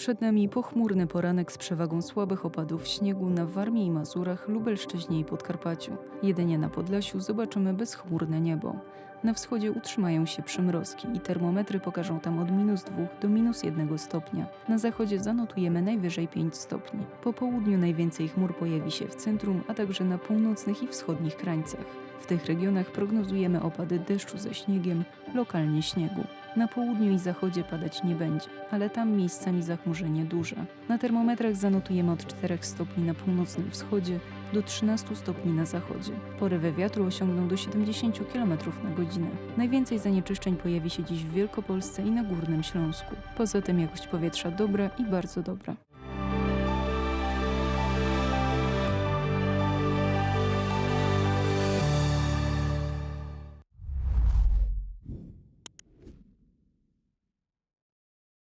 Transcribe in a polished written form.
Przed nami pochmurny poranek z przewagą słabych opadów śniegu na Warmii i Mazurach, Lubelszczyźnie i Podkarpaciu. Jedynie na Podlasiu zobaczymy bezchmurne niebo. Na wschodzie utrzymają się przymrozki i termometry pokażą tam od -2 do -1 stopnia. Na zachodzie zanotujemy najwyżej 5 stopni. Po południu najwięcej chmur pojawi się w centrum, a także na północnych i wschodnich krańcach. W tych regionach prognozujemy opady deszczu ze śniegiem, lokalnie śniegu. Na południu i zachodzie padać nie będzie, ale tam miejscami zachmurzenie duże. Na termometrach zanotujemy od 4 stopni na północnym wschodzie do 13 stopni na zachodzie. Porywy wiatru osiągną do 70 km na godzinę. Najwięcej zanieczyszczeń pojawi się dziś w Wielkopolsce i na Górnym Śląsku. Poza tym jakość powietrza dobra i bardzo dobra.